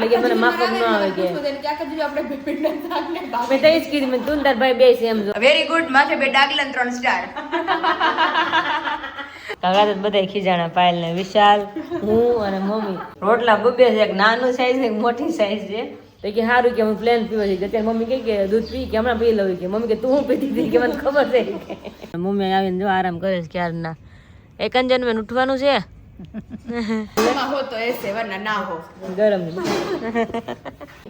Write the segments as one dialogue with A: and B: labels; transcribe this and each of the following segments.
A: મને માફક ન આવે કે મેં તઈ જ કીધું મેં તું તાર ભાઈ બે છે એમ જો
B: વેરી ગુડ માથે બે ડાગલા 3 સ્ટાર
A: કાકા તો બધા ખીજાણા પાયલ ને વિશાલ હું અને મમ્મી રોટલા બબે છે એક નાનું સાઈઝ ને એક મોટી સાઈઝ છે તો કે સારું કે હું પ્લેન પીવો છે અત્યારે મમ્મી કહે કે દૂધ પી કે હમણાં પી લઉં કે મમ્મી કે તું પીતી હતી કે મને ખબર છે કે મમ્મી આવીને જો આરામ કરે છે ક્યારના એક અંજન મેં ઉઠવાનું છે
B: હો તો એસે વરના ના હો
A: ગરમ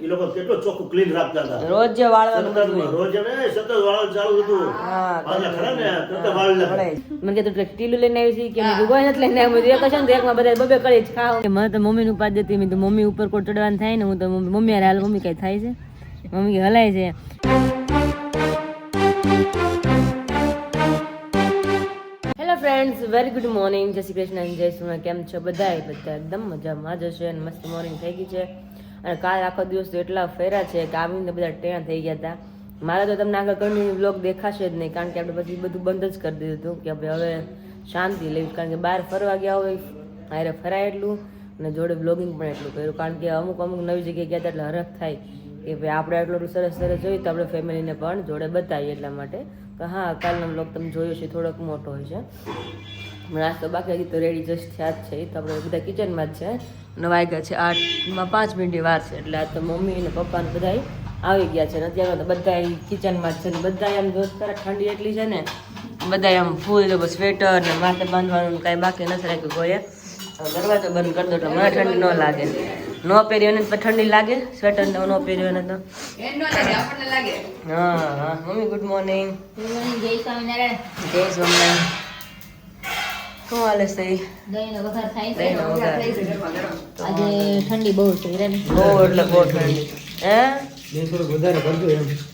C: એ લોકો કેટલો ચોખ્ખું ક્લીન રાખતા હતા
A: રોજ જે વાળવાનું
C: રોજ ને સતત વાળવાનું ચાલુ હતું હા ખરા ને સતત વાળલા
A: મને કે તું ટીલું લઈને આવી છે કે મેં કોઈ નથી લઈને આવી એક છે ને એકમાં બધા બબે કરી ખાવ મને તો મમ્મી નું પાદ દેતી મેં તો મમ્મી ઉપર કોટ ચડવાનું થાય ને હું તો મમ્મી યાર હાલ મમ્મી કઈ થાય છે મમ્મી કે હલાય છે ફ્રેન્ડ્સ વેરી ગુડ મોર્નિંગ જય શ્રી કૃષ્ણ જય સોના કેમ છો બધા એકદમ મજામાં જ હશે અને મસ્ત મોર્નિંગ થઈ ગઈ છે અને કાલ આખો દિવસ તો એટલા ફેરા છે કે આવીને બધા ટેણા થઈ ગયા હતા મારા તો તમને આગળ કન્ટિન્યુ બ્લોગ દેખાશે જ નહીં કારણ કે આપણે પછી બધું બંધ જ કરી દીધું હતું કે આપણે હવે શાંતિ લેવી કારણ કે બહાર ફરવા ગયા હોય આરે ફરાય એટલું અને જોડે બ્લોગિંગ પણ એટલું કર્યું કારણ કે અમુક નવી જગ્યાએ ગયા હતા એટલે હરખ થાય કે ભાઈ આપણે એટલું સરસ સરસ જોયું તો આપણે ફેમિલીને પણ જોડે બતાવીએ એટલા માટે તો હા કાલનો બ્લોગ તમે જોયો છે થોડોક મોટો હોય છે નાસ્તો બાકી હજી તો રેડી જસ્ટ થયા જ છે તો આપણે બધા કિચનમાં જ છે અને વાગ્યા છે 8માં 5 મિનિટની વાર છે એટલે આ તો મમ્મી અને પપ્પા ને બધા આવી ગયા છે ને અત્યારે તો બધા કિચનમાં જ છે ને બધા આમ દોસ્ત ઠંડી એટલી છે ને બધા આમ ફૂલ સ્વેટર ને માથે બાંધવાનું કાંઈ બાકી નથી રાખ્યું કોઈએ દરવાજો બંધ કરી દો એટલે મને ઠંડી ન લાગે ન પહેર્યો ને ઠંડી લાગે સ્વેટર ને ન પહેર્યો ને તો હા હા મમ્મી ગુડ મોર્નિંગ
B: જય સ્વામિનારાયણ
A: જય સ્વામિનારાયણ શું હાલે સહી
B: દહીંનો વઘાર થાય છે
A: દહીંનો વઘાર.
B: આજે ઠંડી બહુ છે રે
A: બહુ એટલે બહુ ઠંડી હે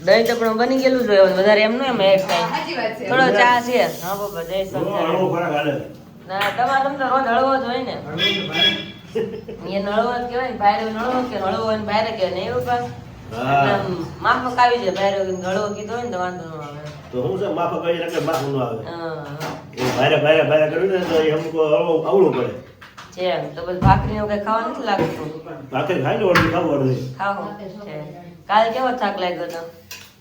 A: દહીં તો પણ બની ગયેલું જ હોય વધારે એમ નું એમ એક ટાઈમ થોડો ચા છે હા પપ્પા જય સ્વામિનારાયણ ના તમારે તમે તો રોજ હળવો જ હોય ને એ નળવો જ કહેવાય ને બહાર નળવો કે નળવો હોય ને બહાર કે નહીં એવું માફક આવી જાય બહાર નળવો કીધો હોય ને તો વાંધો ન આવે
C: તો હું છે માફક કરી રાખે માફ ન આવે
A: હા
C: એ ભારે ભારે ભારે કર્યું ને તો એ અમુક આવડું પડે
A: છે તો પછી ભાખરી નું કઈ ખાવા નથી લાગતું
C: ભાખરી ખાઈ લો અડધી ખાવું અડધી
A: ખાવું છે કાલ કેવો થાક લાગ્યો હતો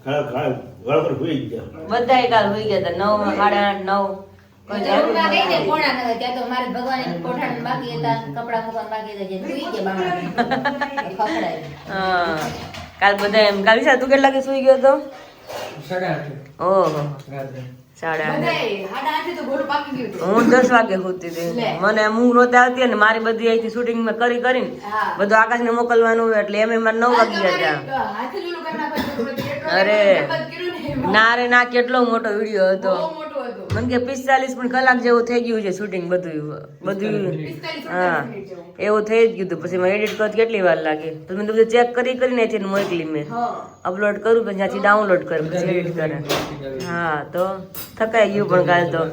C: ખાય વળ પર ભૂલી ગયા
A: બધાય કાલ હોઈ ગયા હતા 9 8:30 9 કોઈ
B: જરૂરમાં ગઈ ને કોણા ન હોય ત્યાં તો મારે ભગવાન કોઠાણ બાકી હતા કપડા મૂકવાનું બાકી હતા જે સુઈ ગયા બામણા ખખડાય
A: હા કાલ બધા એમ કાલ વિશાલ તું કેટલા વાગે સુઈ ગયો હતો 8:30 ઓહો 8:30
B: તો ઘોડું પાકી ગયું હતું
A: હું 10 વાગે સુતી હતી મને હું રોતે આવતી ને મારી બધી અહીંથી શૂટિંગ મેં કરીને બધું આકાશને મોકલવાનું હોય એટલે એમ મારે 9 વાગી ગયા હતા
B: હાથે જ ઓલું કરી નાખો
A: અરે
B: કર્યું ને
A: ના રે ના કેટલો મોટો વિડિયો હતો
B: બહુ મોટો હતો
A: મને કે 45 પણ કલાક જેવું થઈ ગયું છે શૂટિંગ બધું હા એવું થઈ જ ગયું હતું પછી મેં એડિટ કરતી કેટલી વાર લાગે તો મેં બધું ચેક કરીને અહીંથી મોકલી મેં અપલોડ કરું પછી ત્યાંથી ડાઉનલોડ કરું પછી એડિટ કરે હા તો થકાઈ ગયું પણ કાલ તો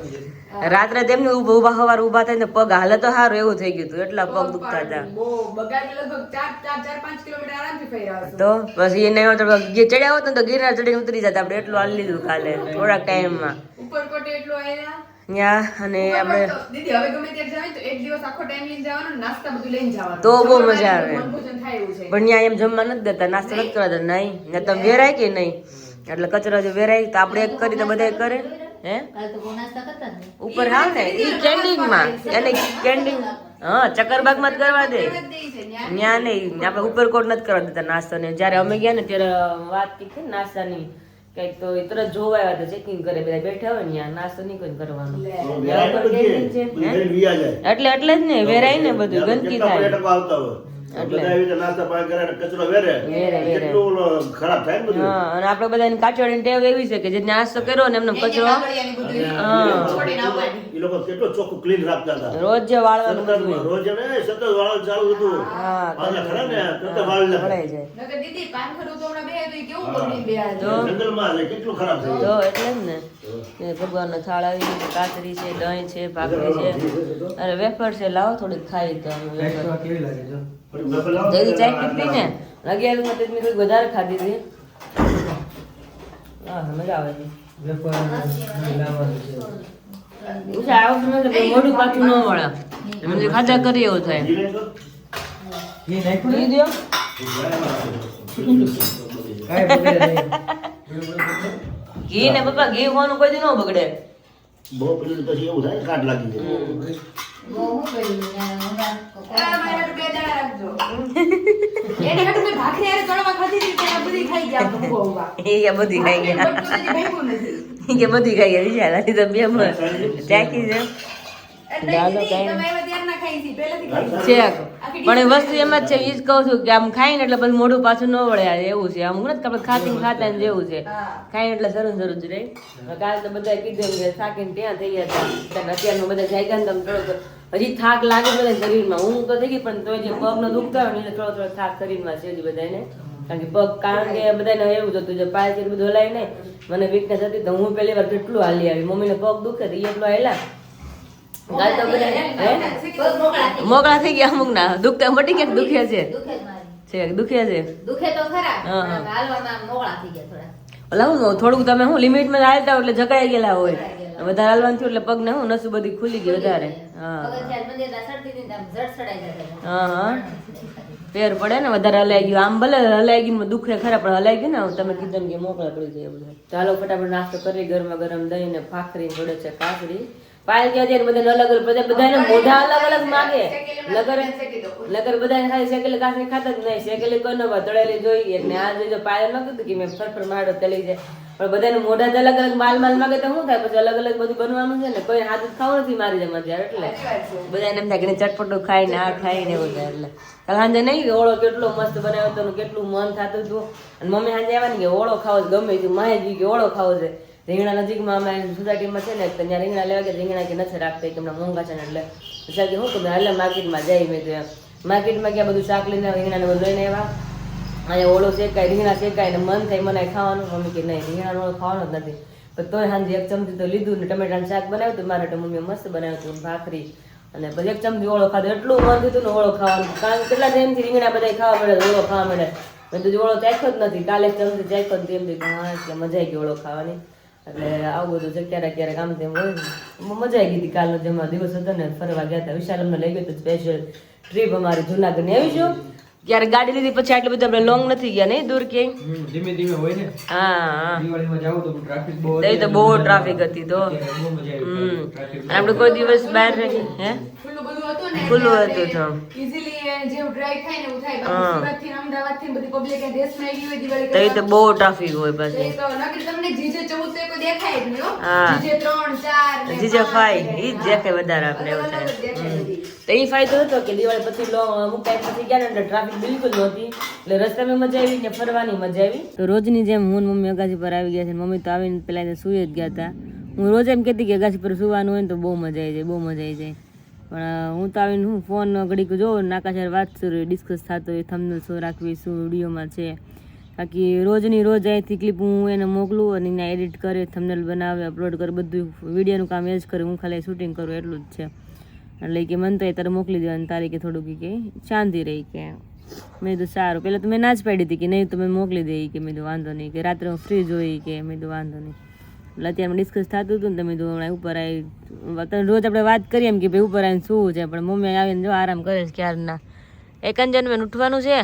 A: રાત્રે તેમને ઊભા સવાર ઊભા થાય ને પગ હાલે તો સારું એવું થઈ ગયું હતું એટલા પગ દુખતા હતા
B: બહુ બગાડ લગભગ 4-5 કિલોમીટર આરામથી ફર્યા હશે
A: તો પછી એને ચડ્યા હોત ને તો ગિરનાર ચડીને ઉતરી જતા આપણે એટલું હાલી લીધું કાલે થોડાક ટાઈમમાં
B: ઉપરકોટ એટલો આયા
A: ત્યાં અને આપણે
B: દીદી હવે ગમે ત્યારે જાય તો એક દિવસ આખો ટાઈમ લઈને જવાનો નાસ્તા બધું લઈને જવાનું
A: તો બહુ મજા આવે
B: વનભોજન થાય એવું છે
A: પણ ત્યાં એમ જમવા નથી દેતા નાસ્તો નથી કરવા દેતા નહીં ને તમે વેરાય કે નહીં એટલે કચરો જો વેરાય તો આપણે એક કરી તો બધા કરે હે
B: કાલ તો બહુ નાસ્તા કરતા ને
A: ઉપર હાવ ને ઈ કેન્ડીનમાં એને કેન્ડીન હા ચક્કરબાગમાં જ કરવા દે ત્યાં નહીં આપણે ઉપરકોટ નથી કરવા દેતા નાસ્તો ને જ્યારે અમે ગયા ને ત્યારે વાત કીધી ને નાસ્તાની કઈક તો એ તરત જોવા આવ્યા હતા ચેકિંગ કરે બધા બેઠા હોય ને ત્યાં નાસ્તો નહીં કોઈ કરવાનું એટલે જ ને વેરાય ને બધું ગંદકી થાય અને આપડે બધાની કાચવાડીની ટેવ એવી છે કે જે નાસ્તો કર્યો ને એમને કચરો
C: કેટલો ચોખ્ખું ક્લીન રાખતા હતા
A: રોજ જે વાળવાનું
C: રોજ સતત વાળવાનું ચાલુ હતું ખરા ને સતત વાળલા
A: ભરાઈ જાય
B: નકર દીદી પાનખરું તો હમણાં બે તો ઈ કેવું બગડી બે
A: તો
C: જંગલમાં કેટલું ખરાબ થઈ
A: તો એટલે જ ને એ ભગવાનનો થાળ આવી ગયો કાતરી છે દહીં છે ભાખરી છે અરે વેફર છે લાવો થોડીક ખાઈ તો જલ્દી ચાય પીધી ને 11 માં મેં થોડીક વધારે ખાધી હતી હા મજા આવે છે મોઢું પાછું ન વળે ખાધા કરી એવું થાય
D: ઘી નાખ્યું
A: ઘી
D: ને?
A: દ્યો.
D: કાંઈ બગડે નહીં.
A: ઘી ને પપ્પા ઘી હોવાનું કોઈ દી ન બગડે.
C: બહુ પેલું પછી એવું થાય ને કાટ લાગી જાય
B: બહુ હું કર્યું ને હમણાં
A: એ કે બધી ખાઈ ગયા. એ કે બધી ખાઈ ગયા. વિચાર આની તો બે ચાખી છે. ચાલો કાંઈ ચેક. પણ એ વસ્તુ એમ જ છે, ઈ જ કહું છું કે આમ ખાઈ ને એટલે પછી મોઢું પાછું ન વળે. આ એવું છે આમ નથી કે આપણે ખાતી ખાતા ને જેવું છે. ખાઈ એટલે સરસ સરસ જ રહે. કાલે તો બધા કીધું કે થાકીને ત્યાં થઈ ગયા હતા. અત્યારનું બધા જાગ્યા ને તમે થોડોક હજી થાક લાગે બધા શરીરમાં. હું તો થઈ ગઈ પણ તોય જે પગનો દુખતા હોય ને એટલે થોડો થોડો થાક શરીરમાં છે હજી બધાને. કારણ કે પગ કારણ કે બધાને એવું જ હતું જે પાય છે બધું હલાય નહીં. મને વીકનેસ હતી તો હું પહેલી વાર કેટલું હાલી આવી. મમ્મીને પગ દુખે તો એ એટલું હાલ્યા. કાલ તો બધા મોકળા થઈ ગયા અમુક ના. દુખતા મટી ગયા દુખે છે
B: દુખે જ મારી.
A: છે દુખે છે.
B: દુખે તો ખરા
A: હા, હા.
B: પણ હાલવામાં આમ મોળા થઈ ગયા થોડા.
A: ઓલા હું થોડુંક તમે હું લિમિટમાં હાલતા હોય એટલે જકડાઈ ગયેલા હોય. વધારે હાલવાનું થયું એટલે પગ ને હું નસું બધી ખુલી ગઈ વધારે. હા
B: પગથિયા મંદિરના સડતી હતી ને આમ જડ સડાઈ જતા.
A: હા હા ફેર પડે ને વધારે હલાઈ ગયું. આમ ભલે હલાઈ ગયું દુખે ખરા પણ હલાઈ ગયું ને તમે કીધું કે મોકળા પડી જાય બધા. ચાલો ફટાફટ નાસ્તો કરી. ગરમા ગરમ દહીં ને ફાખરી જોડે છે કાકડી. પાયલ ગયા છે બધા અલગ અલગ બધાને મોઢા અલગ અલગ માગે. લગર બધા ખાલી શેકેલી કાકડી ખાતા જ નહીં. શેકેલી કોઈ ન તળેલી જોઈએ. એટલે આ જો પાયલ ન કીધું કે મેં ફરફર માડો તળી જાય. પણ બધાને મોઢા જ અલગ અલગ માલ માગે તો શું થાય પછી અલગ અલગ બધું બનવાનું છે ને. કોઈ હાથ જ ખાવું નથી મારી જમા ત્યારે. એટલે બધાને એમ થાય કે ચટપટું ખાઈ ને આ ખાઈ ને બધા. એટલે કાલ સાંજે નહીં ઓળો કેટલો મસ્ત બનાવ્યો હતો ને કેટલું મન થતું હતું. અને મમ્મી સાંજે આવ્યા ને કે ઓળો ખાવો છે ગમે છે. માહિતી કે ઓળો ખાવો છે. રીંગણા નજીકમાં અમે સોસાયટીમાં છે ને તો ત્યાં રીંગણા લેવા ગયા. રીંગણા કે નથી રાખતા કે હમણાં મોંઘા છે ને એટલે વિચાર કે શું કે એટલે માર્કેટમાં જઈ. મેં તો માર્કેટમાં ગયા બધું શાક લઈને રીંગણાને બધું લઈને આવ્યા. અને ઓળો શેકાય રીંગણા શેકાય ને મન થાય મને ખાવાનું. મમ્મી કે નહીં રીંગણાનો ઓળો ખાવાનો જ નથી. પણ તોય સાંજે એક ચમચી તો લીધું ને ટમેટાનું શાક બનાવ્યું હતું મારા મમ્મીએ મસ્ત બનાવ્યું હતું ભાખરી. અને પછી એક ચમચી ઓળો ખાધો. એટલું મન થયું ને ઓળો ખાવાનું. કારણ કે કેટલા ટાઈમથી રીંગણા બધા ખાવા મળે ઓળો ખાવા મળે. મેં તો ઓળો ચાખ્યો જ નથી. કાલે એક ચમચી ચાખ્યો ને તેમ હા એટલે મજા આવી ગઈ ઓળો ખાવાની. એટલે આવું બધું છે ક્યારેક ક્યારેક આમ તેમ હોય. મજા આવી ગઈ હતી. કાલનો જેમાં દિવસ હતો ને ફરવા ગયા હતા. વિશાલ અમને લઈ ગયો હતો સ્પેશિયલ ટ્રીપ અમારી જુનાગઢ ને આવી છું. ક્યારે ગાડી લીધી પછી આટલું બધું આપણે લોંગ નથી ગયા નહીં દૂર ક્યાંય.
D: ધીમે ધીમે હોય ને.
A: હા
D: દિવાળીમાં જાવ તો ટ્રાફિક બહુ
A: એ તો બહુ ટ્રાફિક હતી તો.
D: બહુ મજા આવી ટ્રાફિક.
A: આપણે કોઈ દિવસ બહાર રહી હે
E: ખુલ્લું બધું હતું ને
A: ખુલ્લું હતું તો
E: ઈઝીલી જેવું ડ્રાઈવ થાય ને એવું થાય. બાકી સુરત થી અમદાવાદ થી બધી પબ્લિક દેશમાં આવી હોય દિવાળી
A: તો એ તો બહુ ટ્રાફિક હોય પાછી.
E: તો નકર તમને જીજે 14 તો કોઈ દેખાય જ નહીં હો.
A: હા.
E: જીજે 3 4 ને
A: જીજે ફાઈ ઈ જ દેખે વધારે આપણે એવું થાય.
E: દેખાય બધી.
A: તો એ ફાયદો હતો કે દિવાળી પછી અમુક ટાઈમ પછી ગયા ને એટલે ટ્રાફિક બિલકુલ નહોતી. એટલે રસ્તામાં મજા આવી ને ફરવાની મજા આવી. તો રોજની જેમ હું મમ્મી અગાસી પર આવી ગયા છે. મમ્મી તો આવીને પેલા સુઈ જ ગયા હતા. હું રોજ એમ કહેતી કે અગાસી પર સુવાનું હોય ને તો બહુ મજા આવી જાય બહુ મજા આવી જાય. પણ હું તો આવીને હું ફોન ઘડીક જોઉં નાકાશાર વાત શરૂ ડિસ્કસ થતો હોય થંબનેલ શું રાખવી શું વિડીયોમાં છે. બાકી રોજની રોજ અહીંથી ક્લિપ હું એને મોકલું અને એને એડિટ કરે થંબનેલ બનાવે અપલોડ કરે બધું વિડીયોનું કામ એ જ કરે. હું ખાલી શૂટિંગ કરું એટલું જ છે. એટલે કે મન તો એ તારે મોકલી દેવાનું તારી કે થોડુંક કે શાંતિ રહી કે. મેં તો સારું પહેલાં તો મેં ના જ પાડી હતી કે નહીં તમે મોકલી દે કે મેં તો વાંધો નહીં કે રાત્રે હું ફ્રી જોઈ કે મેં તો વાંધો નહીં. એટલે અત્યારમાં ડિસ્કસ થતું હતું ને તમે તો હમણાં ઉપર આવી રોજ આપણે વાત કરીએ એમ કે ભાઈ ઉપર આવીને શું છે. પણ મમ્મી આવીને જો આરામ કરે છે ક્યારના. એક અંજન ઉઠવાનું છે.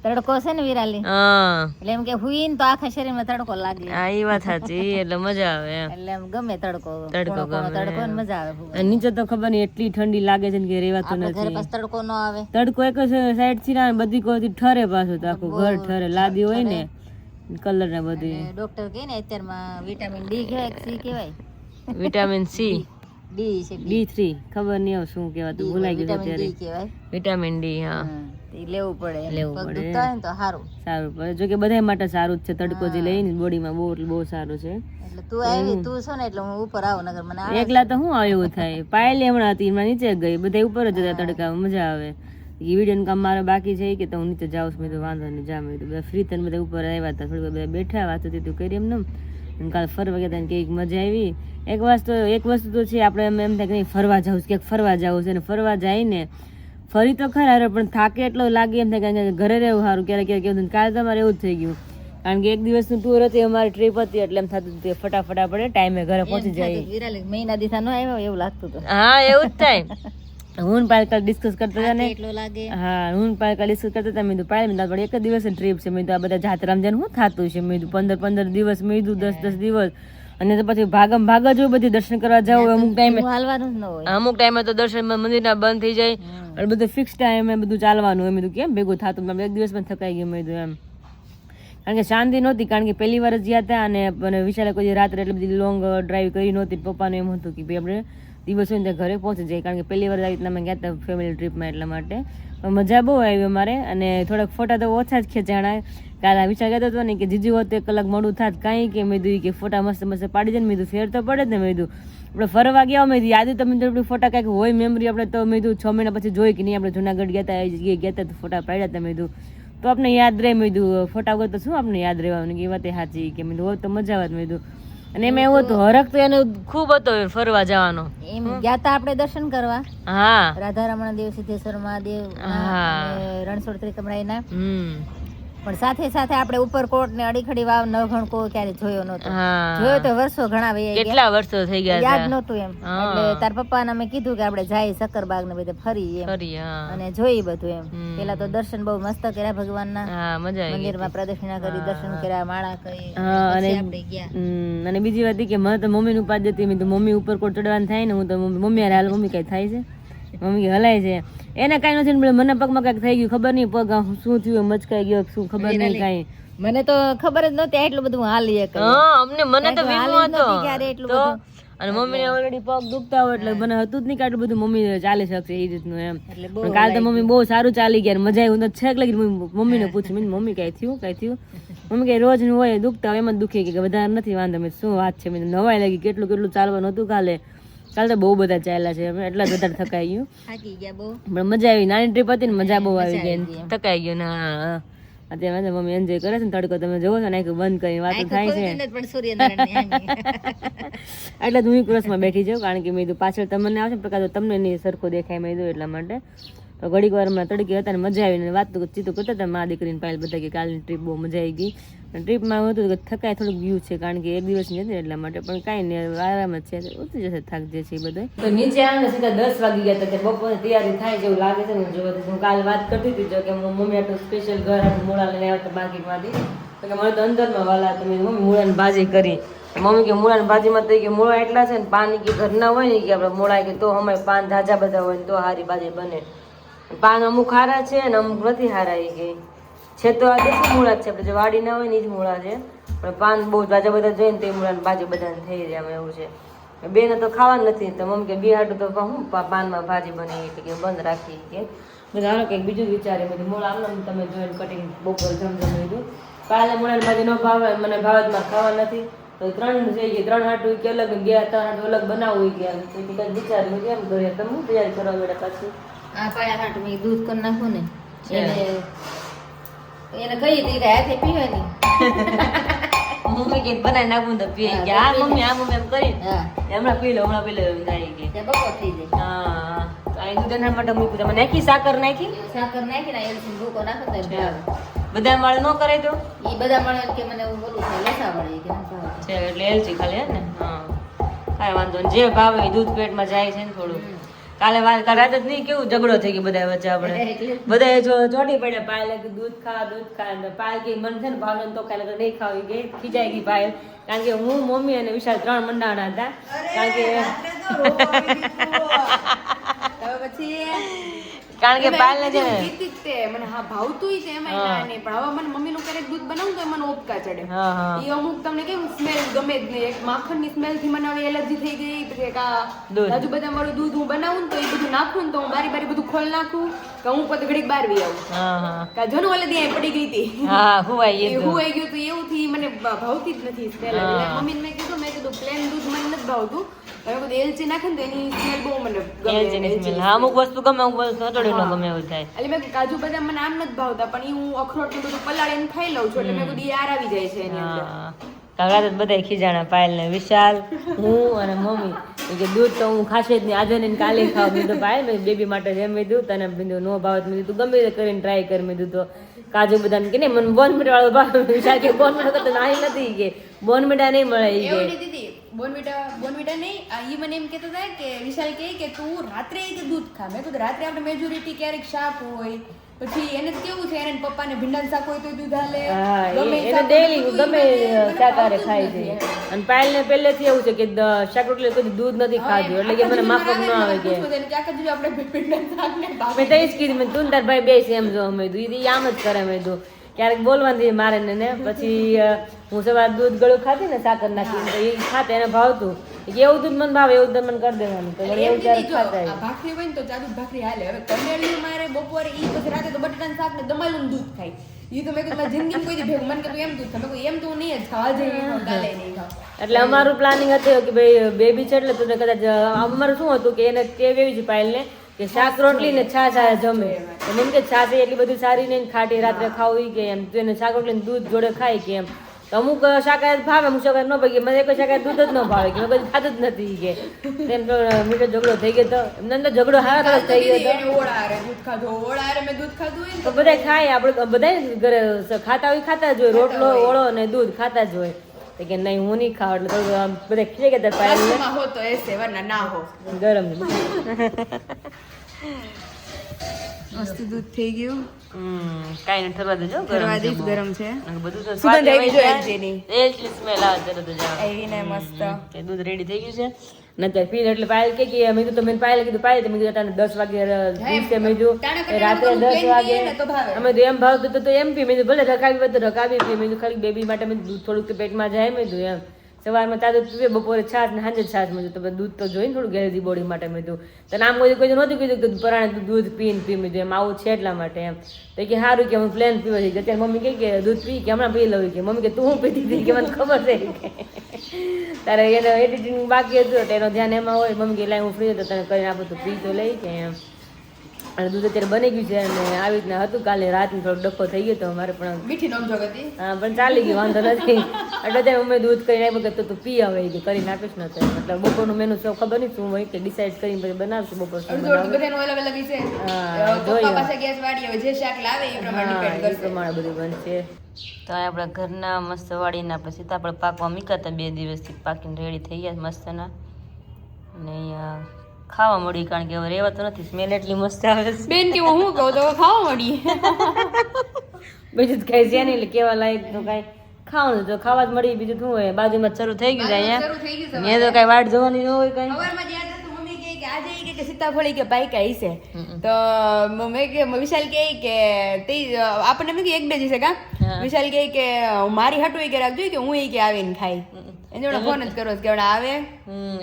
B: તડકો છે ને વિરાલી
A: હા
B: એટલે એમ કે હુઈ ને તો આખા શરીરમાં તડકો લાગે.
A: હા એ વાત સાચી એટલે મજા આવે એમ.
B: એટલે એમ ગમે તડકો
A: તડકો
B: કોણો
A: ગમે.
B: તડકો ને મજા આવે.
A: અને નીચે તો ખબર નહીં એટલી ઠંડી લાગે છે ને કે રેવાતું
B: આપણે ઘરે
A: નથી.
B: પાસ તડકો ન આવે.
A: તડકો એક સાઈડ થી ના બધી કોઈ ઠરે પાછું તો આખું ઘર ઠરે લાદી હોય ને કલર ને બધી.
B: ડોક્ટર કહે ને અત્યારમાં વિટામિન ડી કહેવાય કે સી કહેવાય.
A: વિટામિન સી
B: ડી છે
A: D3 ખબર નહીં હવે શું કહેવાતું ભૂલાઈ ગયું
B: વિટામિન
A: અત્યારે.
B: ડી કહેવાય.
A: વિટામિન ડી હા
B: એ લેવું પડે.
A: લેવું
B: પગ
A: પડે.
B: દુખતા હોય ને તો સારું.
A: સારું પડે જો કે બધા માટે સારું જ છે. તડકો જે લઈને બોડીમાં બહુ એટલે બહુ સારું છે.
B: એટલે તું આવી તું છો ને એટલે હું ઉપર આવું નગર મને આળસ.
A: એકલા તો શું આવ્યું થાય. પાયલી હમણાં હતી એમાં નીચે ગઈ બધા ઉપર જ હતા તડકા મજા આવે. એ વિડીયોનું કામ મારે બાકી છે કે તો હું નીચે જાઉં છું. મેં તો વાંધો નહીં જા મેં તો બધા ફ્રી થઈને બધા ઉપર આવ્યા હતા થોડી બધા બેઠા વાતો તું કરી એમ ને કાલે ફરવા ગયા હતા કંઈક મજા આવી. એક વસ્તુ તો છે આપણે એમ થાય કે નહીં ફરવા જવું છે ક્યાંક ફરવા જવું છે. અને ફરવા જાય ને ફરી તો ખરા પણ થાકે એટલો લાગે એમ થાય કે ઘરે રહેવું સારું ક્યારેક ક્યારેક એવું કાલે તમારે એવું જ થઈ ગયું. કારણ કે એક દિવસનું ટૂર હતી અમારી ટ્રીપ હતી એટલે એમ થતું કે ફટાફટ આપણે ટાઈમે ઘરે પહોંચી જાય.
B: વિરાલી મહિના દીધા ન આવ્યો એવું લાગતું હતું.
A: હા એવું જ થાય. હું પાયલ કાલ ડિસ્કસ કરતા હતા ને
B: એટલો લાગે
A: હા હું પાયલ કાલ ડિસ્કસ કરતા હતા મેં કીધું પાયલ મેં એક જ દિવસ ટ્રીપ છે મેં કીધું આ બધા જાત્રામાં જઈને શું થતું છે મેં કીધું 15 દિવસ મેં કીધું 10 દિવસ અને તો પછી ભાગમ ભાગ જ હોય બધી દર્શન કરવા જાવ અમુક ટાઈમે
B: હાલવાનું જ ન હોય
A: અમુક ટાઈમે તો દર્શન મંદિરના બંધ થઈ જાય અને બધું ફિક્સ ટાઈમે બધું ચાલવાનું હોય મેં કીધું કેમ ભેગું થતું એક દિવસ પણ થકાઈ ગયું મેં કીધું એમ કારણ કે શાંતિ નહોતી કારણ કે પહેલી વાર જ ગયા હતા અને વિચારે કોઈ રાત્રે એટલી બધી લોંગ ડ્રાઈવ કરી નહોતી પપ્પાને એમ હતું કે ભાઈ આપણે દિવસ હોય ને ત્યાં ઘરે પહોંચી જાય કારણ કે પહેલી વાર આવી રીતના અમે ગયા હતા ફેમિલી ટ્રીપમાં એટલા માટે પણ મજા બહુ આવી અમારે અને થોડાક ફોટા તો ઓછા જ ખેંચાણા કાલે વિચાર કરતો હતો ને કે જીજુ હોત 1 કલાક મોડું થાત કાંઈ કે મેં કીધું કે ફોટા મસ્ત મસ્ત પાડી જાય ને મેં કીધું ફેર તો પડે જ ને મેં કીધું આપણે ફરવા ગયા મેં યાદ તમે આપણી ફોટા કાંઈક હોય મેમરી આપણે તો મેં કીધું 6 મહિના પછી જોઈ કે નહીં આપણે જુનાગઢ ગયા હતા એ જગ્યાએ ગયા હતા તો ફોટા પાડ્યા હતા મેં કીધું તો આપણે યાદ રહે મેં કીધું ફોટા વગર તો શું આપણે યાદ રહેવાનું કે એ વાત સાચી કે મેં કીધું તો મજા આવત મેં કીધું અને એમાં એવું હતું હરખ તો એને ખૂબ હતો ફરવા જવાનો
B: એમ ગયા તા આપણે દર્શન કરવા
A: હા
B: રાધારમણ દેવ સિદ્ધેશ્વર મહાદેવ અને રણછોડ ત્રિકમરાયના પણ સાથે સાથે આપણે ઉપરકોટ ને અડીખડી વાવ નવઘણકો ક્યારે જોયો નહોતો જોયો તો વર્ષો ઘણા વહી
A: કેટલા વર્ષો થઈ ગયા
B: યાદ નહોતું એમ એટલે તાર પપ્પાને અમે કીધું કે આપણે જાય સક્કરબાગ ને બધે ફરી એમ અને જોઈ બધું એમ પેલા તો દર્શન બહુ મસ્ત કર્યા ભગવાનના મંદિરમાં પ્રદક્ષિણા કરી દર્શન કર્યા માળા કરી પછી આપણે ગયા
A: અને બીજી વાત કે મને તો મમ્મી નું પાદ જતી મેં તો મમ્મી ઉપરકોટ ચડવાનું થાય ને હું તો મમ્મી હાલ મમ્મી કઈ થાય છે મમ્મી હલાય છે એને કઈ નથી મને પગમાં કઈક થઈ ગયું ખબર નહીં પગ શું થયું મચકાઈ ગયો શું ખબર નહીં કઈ
B: મને તો ખબર જ નહોતી એટલું બધું હાલી
A: અમને મને તો વીમો હતો
B: એટલું
A: તો અને મમ્મી ને ઓલરેડી પગ દુખતા હોય એટલે મને હતું જ નહીં કે આટલું બધું મમ્મી ચાલી શકશે એ રીતનું એમ કાલ તો મમ્મી બહુ સારું ચાલી ગયા મજા આવી હું તો છેક લગી મમ્મી ને પૂછ્યું મમ્મી કઈ થયું મમ્મી કઈ રોજ નું હોય દુખતા હોય એમાં દુખે કે વધારે નથી વાંધો મેં શું વાત છે મેં નવાઈ લાગી કેટલું ચાલવાનું હતું કાલે તો બહુ બધા ચાલ્યા છે એટલા જ વધારે થકાઈ ગયું પણ મજા આવી નાની ટ્રીપ હતી ને મજા બહુ આવી ગઈ થકાઈ ગયું ને હા અત્યારે મમ્મી એન્જોય કરે છે ને તડકો તમે જોવો છો ને બંધ કરીને વાતો થાય છે એટલે જ હું ક્રોસમાં બેઠી જાઉં કારણ કે મેં કીધું પાછળ તમને આવશે પ્રકાર તમને નહીં સરખો દેખાય મેં કીધું એટલા માટે તો ઘડીક વાર હમણાં તડકી હતા ને મજા આવીને વાત ચીતું કરતા હતા મા દીકરીને પાયલ બધા કે કાલની ટ્રીપ બહુ મજા આવી ગઈ ટ્રીપમાં હતું કે થકાય થોડુંક ગયું છે કારણ કે એક દિવસની હતી એટલા માટે પણ કાંઈ નહીં આરામ જ છે ઉતરી જશે થાક જે છે એ બધો તો નીચે આવીને સીધા 10 વાગી ગયા હતા બપોરે તૈયારી થાય જેવું લાગે છે ને જો હું કાલ વાત કરતી હતી જો કે મમ્મી આટલું સ્પેશિયલ ઘર હતું મૂળા લઈને આવતા માર્કેટમાંથી તો કે મને તો અંદરમાં વાલા તમે મમ્મી મૂળાની ભાજી કરી મમ્મી કે મૂળાની ભાજીમાં તો કે મૂળા એટલા છે ને પાણી કે ઘરના હોય ને કે આપણે મૂળા કે તો અમારે પાન ઝાઝા બધા હોય ને તો સારી ભાજી બને પાન અમુક સારા છે અને અમુક નથી સારા એ કે છે તો આ દેશી મૂળા જ છે આપણે જે વાડી ના હોય ને એ જ મૂળા છે પણ પાન બહુ ઝાઝા બધા જોઈએ ને તો એ મૂળાની ભાજી બધાને થઈ જાય એમાં એવું છે બેને તો ખાવાનું નથી તો મમ્મી કે બે હાટું તો શું પાનમાં ભાજી બને એટલે કે બંધ રાખી કે બધા કંઈક બીજું વિચારે બધું મૂળા આમ તમે જોઈને કટિંગ બપોર જમજમ લીધું કાલે મૂળાની ભાજી ન ભાવે મને ભાવતમાં ખાવા નથી તો 3 થઈ ગઈ 3 હાટું કે અલગ ગયા 3 હાટું અલગ બનાવવું ગયા તો કંઈક વિચાર્યું કેમ કરીએ તમે શું તૈયારી કરવા બેઠા પાછું
B: આ પાયા હાટ મેં દૂધ કરી નાખું ને એને કહી હતી કે હાથે પીવાની
A: મમ્મી કે બનાવી નાખું તો પીએ કે આ મમ્મી એમ કરી હમણાં પી લો એમ થાય કે
B: બપોર થઈ જાય
A: હા આ દૂધ એના માટે મૂકી તમે નાખી સાકર નાખી
B: ને એલચી ભૂકો નાખો તો ભાવે
A: બધા માળ ન કરે તો
B: એ બધા મળે કે મને એવું બોલું છે લસા વળે કે ના ભાવે
A: છે એટલે એલચી ખાલી હે ને હા કાંઈ વાંધો નહીં જે ભાવે એ દૂધ પેટમાં જાય છે ને થોડું કાલે રાતે જ નહીં કેવું ઝઘડો થઈ ગયો બધા વચ્ચે આપણે બધા જો ચોટી પડ્યા પાયલ કે દૂધ ખા પાયલ કે મન છે ને ભાવને તો કાલે નહીં ખાવી ગઈ ખીજાઈ ગઈ પાયલ કારણ કે હું મમ્મી અને વિશાલ 3 મંડાણા હતા કારણ કે પાયલ ને છે
E: મને હા ભાવતું છે એમાં નહીં પણ હવે મને મમ્મીનું ક્યારેક દૂધ બનાવું તો મને ઓપકા ચડે એ અમુક તમને કેમ સ્મેલ ગમે જ નહીં એક માખણની સ્મેલ થી મને હવે એલર્જી થઈ ગઈ પછી હજુ બધા મારું દૂધ હું બનાવું તો એ બધું નાખું ને તો હું બારી બધું ખોલ નાખું કે હું પોતે ઘડીક બહાર વી આવું કા જનું ઓલે ત્યાં પડી ગઈ હતી હુવાઈ ગયું તો એવું થી મને ભાવતી જ નથી સ્મેલ મમ્મીને મેં કીધું પ્લેન દૂધ મને નથી ભાવતું હવે બધું એલચી નાખે ને તો એની સ્મેલ બહુ મને ગમે
A: અમુક વસ્તુ ગમે અમુક વસ્તુ થોડી ગમે એવું થાય
E: એટલે મેં કાજુ બદામ મને આમ નથી ભાવતા પણ એ હું અખરોટ ને બધું પલાળીને ખાઈ લઉં છું એટલે મેં બધું યાર આવી જાય છે એની અંદર
A: રાત બધા ખીજાણા પાયલ ને વિશાલ હું અને મમ્મી કે દૂધ તો હું ખાશે જ નહીં આજે ને કાલે ખાવ મેં તો પાયલ બેબી માટે જેમ દૂધ તને બીજું નો ભાવ મેં તું ગમે કરીને ટ્રાય કરી મેં તો કાજુ બદામ કે નહીં મને બોનમીઠા વાળો ભાવ વિશાલ કે બોનમીઠા તો નાની નથી કે બોનમીઠા નહીં મળે એ કે
E: બોનવીટા નહીં ઈ મને એમ કહેતો હતા કે વિશાલ કે તું રાત્રે કે દૂધ ખા. મેં કીધું રાત્રે આપણે મેજોરિટી ક્યારેક શાક હોય, પછી એને તો કેવું છે, એને પપ્પાને ભીંડાનું શાક હોય તો દૂધ હાલે, ગમે
A: એને
E: શાક
A: ડેલી
E: હોય તો
A: ગમે
E: મને
A: શાકાહારે
E: ભાવતું
A: ખાઈ
E: જ
A: છે.
E: નથી.
A: અને પાયલને પહેલેથી એવું છે કે શાક રોટલી કદી દૂધ નથી ખાધું, એટલે કે મને માફક ન આવે કે
E: આપણે ભીંડાનું શાક ને ભાવે.
A: મેં તો એ જ કીધું, મેં તું ને તાર ભાઈ બે સેમ જો અમે ઈ આમ જ કરે. મેં તો ક્યારેક બોલવાથી મારે ને પછી હું સવાર દૂધ ગળું ખાતી ને સાકર નાખીને તો એ ખાતે એને ભાવતું કે એવું દૂધ મને ભાવે એવું દૂધ મને કરી દેવાનું, તો વળી એવું ક્યારેક
E: જો,
A: ખાતા
E: આ ભાખરી હોય ને તો જાદુ ભાખરી હાલે. હવે કનેડિયું મારે બપોરે ઈ પછી રાતે તો બટાટાનું શાક ને દમાલું દૂધ ખાય. ઈ તો મેં કીધું મારી જિંદગીમાં કોઈ દી ભેગું મને કીધું એમ દૂધ ખાય. મેં કીધું એમ તો હું નહીં જ ખાવા જઈએ કાલે નહીં ખાવ.
A: એટલે અમારું પ્લાનિંગ હતું કે ભાઈ બેબી છે એટલે તું કદાચ અમારું શું હતું કે એને ટેવ એવી છે પાયલને કે શાક રોટલી ને છાશ આ જમે. તો મને કે છાશ એટલી બધી સારી નહીં ખાટી રાત્રે ખાવી કે એમ, તો એને શાક રોટલી દૂધ જોડે ખાય કે એમ. તો અમુક શાકાહારી ભાવે, અમુક શાકાહારી ન ભાવે. મને કોઈ શાકાહારી દૂધ જ ન ભાવે કે મેં કદી ખાધું જ નથી કે. એમ તો મીઠો ઝઘડો થઈ ગયો તો એમને અંદર ઝઘડો હારા તરફ થઈ ગયો
E: એને ઓળા હારે દૂધ ખાધું, ઓળા હારે મેં દૂધ ખાધું હોય ને
A: તો બધા ખાય, આપણે બધા ઘરે ખાતા હોય ખાતા જ હોય, રોટલો ઓળો ને દૂધ ખાતા જ હોય. તો કે નહીં હું નહીં ખાવ, એટલે થોડું આમ બધા ખીજે કે તાર પાયલ
E: રસમાં હો તો એસે વરના ના હો.
A: ગરમ
E: મસ્ત દૂધ થઈ ગયું.
A: કાઈ નહીં થવા દેજો,
E: કરવા દઈશ, ગરમ છે.
A: બધું તો
E: સુગંધ આવી જોઈએ જેની.
A: એટલી સ્મેલ આવે તરત જ આવે.
E: આવી ને મસ્ત.
A: કે દૂધ રેડી થઈ ગયું છે ને અત્યારે પી એટલે પાયલ કે મેં કીધું મેં પાયલ કીધું પાયલ મેં કીધું તને 10 વાગે દિવસે મેં કીધું રાત્રે 10 વાગે અમે તો એમ ભાવતું તો એમ પી. મેં કીધું ભલે રકાવી હોય તો રકાવી પી. મેં કીધું ખાલી બેબી માટે મેં દૂધ થોડુંક પેટમાં જાય. મેં કીધું એમ સવારમાં તાજું પીવે, બપોરે છાશ ને સાંજે છાશ. મેં કીધું દૂધ તો જોઈને થોડું હેલ્ધી બોડી માટે. મેં કીધું તને આમ કોઈ નહોતું કીધું કે પરાણે તું દૂધ પીને પી. મેં એમ આવું છે એટલા માટે એમ. તો કે સારું કે હું પ્લેન પીવો છે. અત્યારે મમ્મી કહે કે દૂધ પી કે હમણાં પી લઉં કે. મમ્મી કે તું હું પીતી હતી કે મને ખબર છે કે તારે એનો એડિટિંગ બાકી હતું તો એનો ધ્યાન એમાં હોય. મમ્મી કે લાઈ હું ફ્રી હતો તને કરીને આપું તો પી તો લઈ કે એમ. અને દૂધ અત્યારે બની ગયું છે અને આવી રીતના હતું. કાલે રાતનો થોડો ડખો થઈ ગયો તો અમારે પણ
E: મીઠી નમજો હતી.
A: હા પણ ચાલી ગયું, વાંધો નથી. એટલે ત્યારે મમ્મી દૂધ કરીને આપ્યું કે તું પી આવે કે કરીને આપીશ ને. મતલબ બપોરનું મેનુ શું ખબર નહીં શું હોય કે ડિસાઈડ કરીને પછી બનાવશું બપોર શું બનાવવું.
E: બધાનું અલગ અલગ છે.
A: હા,
E: પપ્પા પાસે ગેસ વાળી હોય, જે શાક લાવે એ પ્રમાણે ડિપેન્ડ
A: એ
E: કરશે.
A: પ્રમાણે બધું બનશે. તો આપણા ઘરના મસ્ત વાડીના આપણે સીતાફળ પાકવા મૂક્યા હતા 2 દિવસથી, પાકીને રેડી થઈ ગયા મસ્તના. અને અહીંયા ખાવા મળી કારણ કે હવે રહેવાતું નથી, સ્મેલ એટલી મસ્ત આવે છે.
E: બેન કે હું કહું તો ખાવા મળી.
A: બીજું તો કઈ છે નહીં એટલે કેવા લાયક તો કઈ ખાવાનું તો ખાવા જ મળી. બીજું શું હોય, બાજુમાં શરૂ થઈ ગયું છે અહીંયા.
E: શરૂ થઈ ગયું છે.
A: અહીંયા તો કઈ વાટ જોવાની ન હોય કઈ.
E: સવારમાં જ યાદ હતું મમ્મી કહે કે આજે ઈ કે સીતાફળ ઈ કે બાઈક આવી છે. તો મમ્મી કે વિશાલ કે તે આપણને એમ કે 1-2 દિવસે કા વિશાલ કે મારી હાટુ ઈ કે રાખજો કે હું ઈ કે આવીને ખાઈ. એને જોડે ફોન જ કરો કે આવે.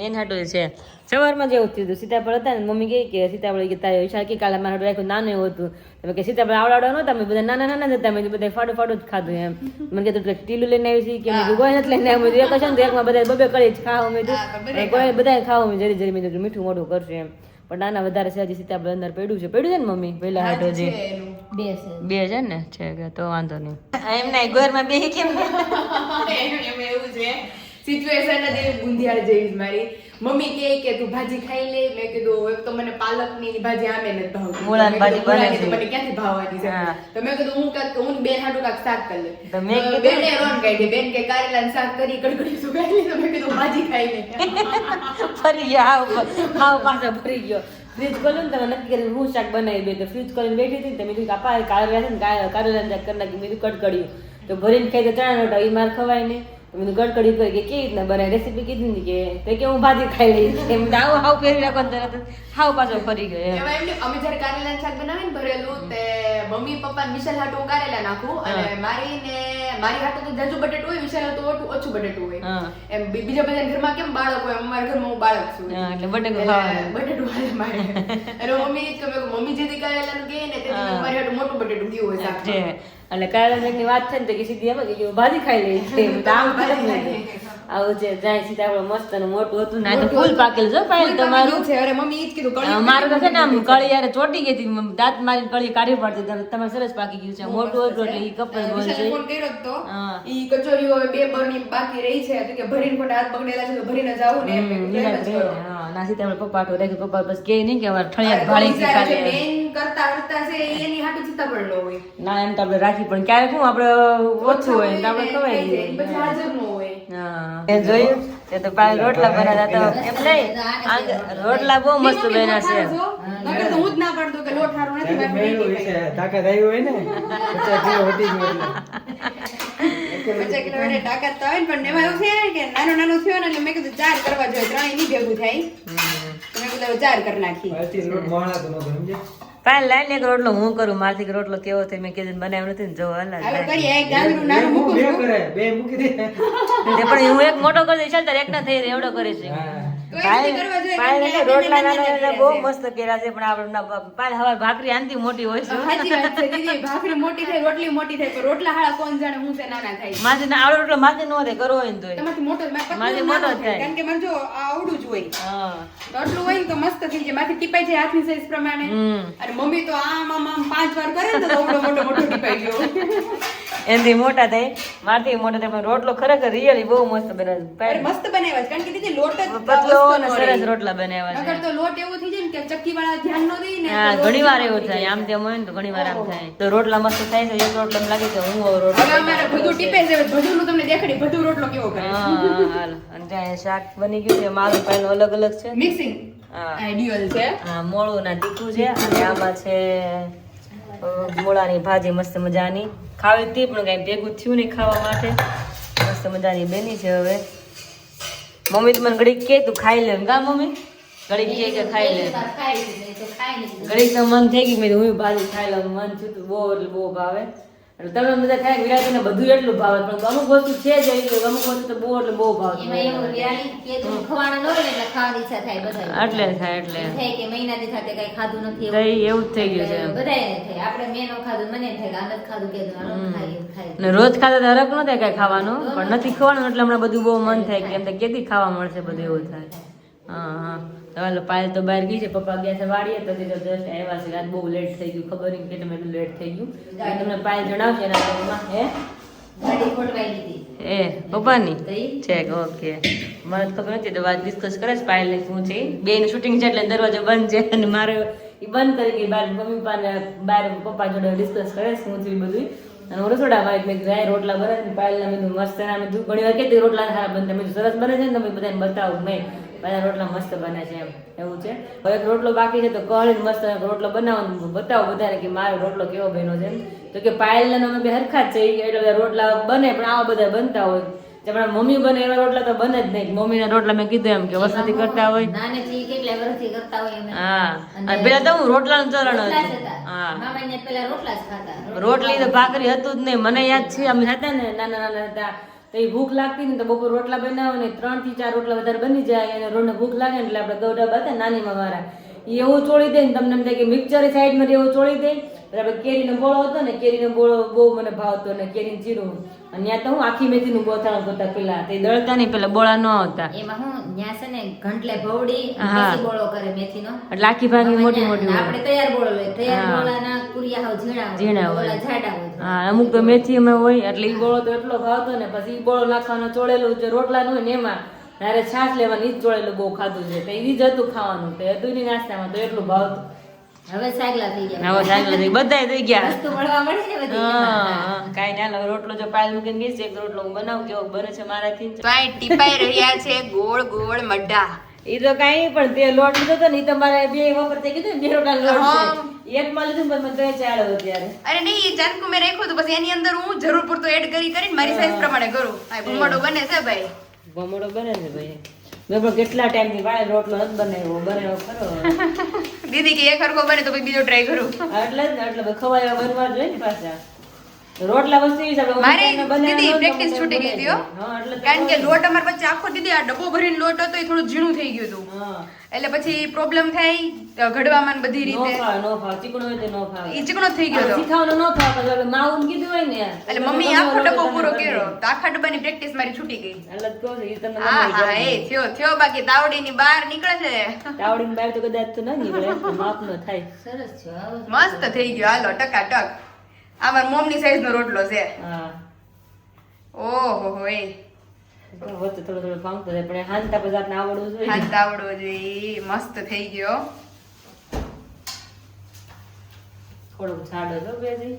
A: એને હાટું છે. સવારમાં જેવું થયું સીતાફળ હતા ને મમ્મી કે સીતાફળ કે તારે વિશાલ કે કાલે મારું રાખ્યું નાનું એવું હતું. તમે કે સીતાફળ આવડા નહોતા, અમે બધા નાના નાના જ હતા. મેં બધા ફાડો ફાડો જ ખાધું એમ. મને કીધું ટીલું લઈને આવી છે કે મેં કોઈ નથી લઈને આવ્યું. એક હશે ને તો એકમાં બધા બબે કરી જ ખાવા. મેં કોઈ બધા ખાવા મેં જરી જરી. મેં મીઠું મોઢું કરશું એમ. પણ નાના વધારે છે હજી સીતાફળ અંદર પડ્યું છે ને મમ્મી પહેલા હાટો જે 2 છે ને છે તો વાંધો નહીં. એમ ના ઘરમાં બે કેમ
E: એવું છે સિચ્યુએશન જ એવી ગુંધિયાળ જેવી મારી. મમ્મી કે તું ભાજી ખાઈ લે. મેં કીધું એક તો મને પાલકની ભાજી આમે નથી ભાવતી.
A: મૂળાની ભાજી બને છે.
E: મને ક્યાંથી ભાવવાની છે. તો મેં કીધું હું બેન હાટું કાંઈક શાક કરી લે.
A: તો મેં કીધું
E: બેને રોન કાઢી. બેન કે કારેલાનું શાક કરી કડકડી સુકાઈ લે. તો મેં કીધું ભાજી ખાઈ લે.
A: ફરી ગયા હાવ પાછા ફરી ગયો. ફ્રીજ ખોલ્યું ને તમે નક્કી કરીને હું શાક બનાવી દે. તો ફ્રીજ ખોલીને બેઠી હતી ને તમે કાપા કારેલા છે ને કારેલાનું શાક કરી નાખી. મેં કડકડ્યું તો ભરીને ખાઈ તો ચણા નોટા એ મારે ખવાય નહીં. મેં ગડકડી કરી કે કેવી રીતના બનાવી રેસીપી કીધી ને કે હું ભાજી ખાઈ લઈશ. એમ આવું હાવ પહેરી રાખો તરત હાવ પાછો ફરી ગયો.
E: એમાં એમને અમે જ્યારે કારેલાનું શાક બનાવીને ભરેલું તે મમ્મી પપ્પા વિશાલ હાટું કારેલા નાખું અને મારી હાટું તો જાજુ બટેટું હોય, વિશાલ હાટું ઓછું બટેટું હોય. એમ બીજા બધા ઘરમાં કેમ બાળક હોય, અમારા ઘરમાં હું બાળક છું
A: એટલે બટેટું
E: બટેટું હાલે મારે. અને મમ્મી જ કે મમ્મી જેથી કારેલાનું કહે ને તેથી મારી હાટું મોટું બટેટું ગયું હોય શાક.
A: એટલે કારેલા ની વાત થાય ને તો કે સીધી એમ કે ભાજી ખાઈ લઈ. આવું છે જાય સીતાફળ મસ્ત અને મોટું હતું ને ફૂલ પાકેલું છે પાયલ તમારું
E: છે. અરે મમ્મી ઈ જ કીધું કળી
A: મારું તો છે ને આમ કળી યાર ચોટી ગઈ હતી, દાંત મારી કળી કાઢી પડતી. તમારે સરસ પાકી ગયું છે, મોટું હતું એટલે ઈ કપલ બોલ છે.
E: ફોન કર્યો તો ઈ કચોરીઓ હવે 2 બરની બાકી રહી છે તો કે ભરીને ખોટા હાથ બગડેલા છે તો ભરીને જાવું ને એમ કરો.
A: ના સીતાફળ પપ્પા તો રાખી પપ્પા બસ કે નહીં કે અમારે ઠળિયા ભાળી થી ખાલી
E: બેન કરતા છે એની હાટુ સીતાફળ નો હોય.
A: ના એમ તો આપણે રાખી પણ ક્યારેક હું આપણે ઓછું હોય તો આપણે ખવાય
E: પછી હાજર નો હોય.
A: હા જોયું તે તો પાલ રોટલા બનાવતા તો એમ નહીં રોટલા બહુ મસ્ત બન્યા છે
E: નકર તો હું જ ના પાડતો કે લોટ હારો નથી
D: તાકાત
E: મારી
D: મેળવી છે, તાકાત આવી હોય ને 50 કિલો વધી ગયું એટલે.
E: 50 કિલો વડે તાકાત તો આવે ને, પણ એમાં એવું છે કે નાનો થયો ને એટલે મેં કીધું 4 કરવા જોઈએ, 3 ની ભેગું થાય તો મેં કીધું 4 કરી નાખી.
D: આજથી લોટ મોળા તો નતો સમજે.
A: પાલ લાઈને એક રોટલો હું કરું મારથી રોટલો કેવો થાય મેં કીધું બનાવ્યો નથી ને જો
E: હાલો
A: હલા
E: કરીએ, એક ગાંગડું નાનું મૂકું
D: બે
E: છું.
D: કરે, બે મૂકી દે.
A: પણ હું એક મોટો કરી દઈશ તારે એક ના થઈ જાય એવડો કરે છે
D: હા.
E: તો એ રીતે કરવા જોઈએ,
A: પાલ
E: કેમ કે
A: રોટલા
E: નાના
A: નાના બહુ મસ્ત કર્યા છે પણ આપણે પાલ હવે ભાખરી આનથી મોટી હોય છે
E: સાચી વાત છે દીદી, ભાખરી મોટી થાય, રોટલી મોટી થાય, પણ રોટલા હાળા કોણ જાણે હું છે નાના થાય.
A: માથે ના આવડો રોટલો માથે નો થાય કરવો હોય ને તોય
E: તમારથી મોટો જ, મારે
A: માથે
E: પતલું
A: મોટો
E: નાનો
A: જ
E: થાય.
A: થાય.
E: કારણ કે મારે જો આ આવડું જ હોય,
A: હા
E: તો આટલું હોય ને તો મસ્ત થઈ જાય, માથે ટીપાઈ જાય હાથની સાઈઝ પ્રમાણે. અને મમ્મી તો આમ આમ આમ 5 વાર કરે ને તો આવડો મોટો ટીપાઈ ગયો.
A: એનાથી મોટા થાય મારથી મોટા થાય પણ રોટલો ખરેખર રિયલી બહુ મસ્ત બને
E: અરે મસ્ત બનાવ્યા છે, કારણ કે દીદી લોટ જ
A: પતલો
E: વસ્તુ
A: અને
E: ન
A: સરસ
E: રહે.
A: રોટલા બનાવ્યા છે
E: નકર તો લોટ એવો થઈ જાય ને કે ચક્કી વાળા ધ્યાન ન દે ને
A: હા
E: તો
A: ઘણી વાર
E: લોટ
A: એવું
E: થઈ
A: થાય
E: જાય.
A: આમ તેમ હોય ને તો ઘણી વાર આમ થાય તો રોટલા મસ્ત થાય છે એક રોટલો એમ લાગે કે હું હવે રોટલો
E: હવે અમારે બધું ટીપે છે, બધું નું તમને દેખાડી, બધું રોટલો કેવો કરે.
A: હા હાલ અને ત્યાં શાક બની ગયું છે મારું પાયનું અલગ અલગ છે
E: મિક્સિંગ
A: હા
E: આઈડિયલ છે.
A: હા મોળું ના તીખું છે અને આમાં છે મૂળાની ભાજી મસ્ત મજાની ખાવી હતી પણ કઈ ભેગું થયું નહીં ખાવા માટે મસ્ત મજાની બેની છે હવે મમ્મી તો મને ઘડીક કે તું ખાઈ લે કા મમ્મી ઘડીક કે ખાઈ લે ઘડીક તો મન થઈ ગયું મેં કીધું હું ભાજી ખાઈ લઉં મન થયું તું બહુ એટલે બહુ ભાવે એટલે તમે બધા થાય વિરાજીને બધું એટલું ભાવે પણ અમુક વસ્તુ છે જ એવી અમુક વસ્તુ તો બહુ એટલે બહુ ભાવે
B: એમાં એવું રિયાલી કે તું ખવાના ન હોય ને એટલે ખાવાની ઈચ્છા થાય બધાય.
A: એટલે થાય એટલે
B: એમ થાય કે મહિનાથી સાથે કઈ ખાધું નથી
A: તો એવું જ થઈ ગયું છે એમ.
B: બધાયને થાય. આપણે મેં નો ખાધું મને એમ થાય કે આમ જ ખાધું કે હાલો ખાઈએ, ખાઈએ.
A: ને રોજ ખાતા તો હરખ ન થાય કઈ ખાવાનું પણ નથી ખાવાનું એટલે હમણાં બધું બહુ મન થાય કે એમ તો કેદી ખાવા મળશે બધું એવું થાય હા હા તો પાયલ તો બહાર ગઈ છે પપ્પા ગયા છે વાડીએ તો તે જસ્ટ આવ્યા છે આજ બહુ લેટ થઈ ગયું ખબર નહીં કેટલું એટલું લેટ થઈ ગયું એટલે તમને પાયલ જણાવશે એના બારેમાં હે
B: ગાડી ખોટવાઈ લીધી.
A: એ પપ્પાની
B: તો ઈ?
A: ચેક ઓકે મને તો ખબર નથી તો વાત ડિસ્કસ કરે છે પાયલ ને શું છે બે નું શૂટિંગ છે એટલે દરવાજો બંધ છે અને મારે એ બંધ કરી ગઈ બહાર મમ્મી પપ્પાને બહાર પપ્પા જોડે ડિસ્કસ કરે છે શું છે બધું અને હું રસોડામાં મેં કીધું રોટલા બને છે પાયલના મેં કીધું મસ્ત ના મેં કીધું ઘણી વાર કહેતી રોટલા સારા બનતા મેં કીધું સરસ બને છે ને તમે બધાને બતાવું મેં બધા રોટલા મસ્ત બને છે એમ એવું છે હવે એક રોટલો બાકી છે તો કળી મસ્ત રોટલો બનાવવાનું બતાવો બધાને કે મારો રોટલો કેવો બન્યો છે એમ તો કે પાયલના અમે બે હરખા જ છે એટલે બધા રોટલા બને પણ આવા બધા બનતા હોય આપણા મમ્મી બને એવા રોટલા તો બને જ નહીં મમ્મીના રોટલા મેં કીધું એમ કે વર્ષોથી કરતા હોય
B: નાનેથી કેટલા વર્ષથી કરતા હોય એમ.
A: હા અને પેલા તો હું રોટલાનું ચલણ
B: રોટલા જ
A: હતું
B: હતા.
A: હા
B: મામાને પેલા રોટલા જ ખાતા.
A: રોટલી તો ભાખરી હતું જ નહીં મને યાદ છે અમે હતા ને નાના નાના હતા તો એ ભૂખ લાગતી ને તો બપોર રોટલા બનાવો ને 3 થી 4 રોટલા વધારે બની જાય અને રોટને ભૂખ લાગે ને એટલે આપણે ગૌડા હતા નાનીમાં મારા એ એવું ચોળી દે ને તમને એમ થાય કે મિક્સર સાઈડમાં એવું ચોળી દે આપણે કેરીનો બોળો હતો ને કેરીનો બોળો બહુ મને ભાવતો ને કેરીનું જીરું અને ત્યાં તો હું આખી મેથીનું ગોથાણું કરતા પેલા તે દળતા નહીં પેલા બોળા ન હતા
B: એમાં હું ન્યા છે ને ઘંટલે ભવડી પછી બોળો કરે મેથીનો.
A: એટલે આખી ભાગની મોટી મોટી હોય.
B: આપણે તૈયાર બોળો લઈએ. તૈયાર બોળાના કુરિયા હાવ ઝીણા હોય. બોળા જાડા હોય.
A: હા અમુક તો મેથી અમે હોય એટલે ઈ બોળો તો એટલો ભાવતો ને પછી ઈ બોળો નાખવાનો ચોળેલું જે રોટલા હોય ને એમાં તારે છાશ લેવાની ઈ જ ચોળેલું બહુ ખાધું છે તો ઈ જ હતું ખાવાનું તો હતું નહીં નાસ્તામાં તો એટલું ભાવતું
B: હવે સાગલા થઈ ગયા.
A: હવે સાંજલા થઈ બધાય થઈ ગયા
B: વસ્તુ મળવા મળે ને બધી.
A: હા કાઈ ના હવે રોટલો જો પાયલ મૂકીને ગઈ છે એક રોટલો હું બનાવું કેવો બને છે મારાથી
E: તો આ ટીપાઈ રહ્યા છે ગોળ ગોળ મઢા.
A: ઈ તો કાઈ પણ તે લોટ લીધો તો ને ઈ તમારે બે વખત થઈ ગયું ને બે રોટલા લોટ છે એક માં લીધું પણ મને તો ચાલ્યો ત્યારે
E: અરે નહીં એ જાનકુ મેં રાખ્યું હતું પછી એની અંદર હું જરૂર પૂરતો એડ કરીને મારી સાઈઝ પ્રમાણે કરું. આ ભૂંગળો બને છે ભાઈ.
A: ભમડો બને છે ભાઈ મેં પણ કેટલા ટાઈમ થી વાય રોટલો નથી બનાવ્યો ખરો
E: દીદી કે એક હરખો બને તો પછી બીજો ટ્રાય કરું.
A: એટલે જ ને એટલે ખવાય બનવા જોઈએ ને પાછા રોટલા વસ્તુ એવી છે આપણે
E: મારે
A: ઓનલાઈન બનાવ્યા
E: દીદી
A: હોય ને
E: પ્રેક્ટિસ
A: તો
E: છૂટી ગઈ હતી હો.
A: હા એટલે તો
E: કારણ કે લોટ અમાર વચ્ચે આખો દીદી આ ડબ્બો ભરીને લોટ હતો એ થોડું ઝીણું થઈ ગયું હતું.
A: હા
E: એટલે પછી પ્રોબ્લેમ થાય ઘડવામાં ને બધી
A: નો
E: રીતે.
A: ખાવ ચીકણો હોય તો નો ખાવ
E: ઈ ચીકણો થઈ ગયો હતો.
A: શીખાવાનું નો ખાવ પછી આપણે માવું કીધું હોય ને
E: એટલે મમ્મી આખો ડબ્બો પૂરો કર્યો તો આખા ડબ્બાની પ્રેક્ટિસ મારી છૂટી ગઈ.
A: એટલે જ કહું છું, ઈ તમને
E: હા
A: મમ્મી
E: હા એ થયો બાકી તાવડીની બહાર નીકળે છે.
A: તાવડીની બહાર તો કદાચ તો ન નીકળે પણ માપનો થાય
B: સરસ છે. આવો જ.
E: મસ્ત થઈ ગયો હાલો ટકાટક. આ મારા મોમની સાઈઝ નો રોટલો છે.
A: હા
E: ઓહો હો એ
A: વચ્ચે થોડો થોડો ભાંગતો જાય પણ એ હાંજતા પછી આપણે આવડવું જોઈએ
E: હાથ આવડવો જોઈએ. મસ્ત થઈ ગયો.
A: થોડોક જાડો જો બેસી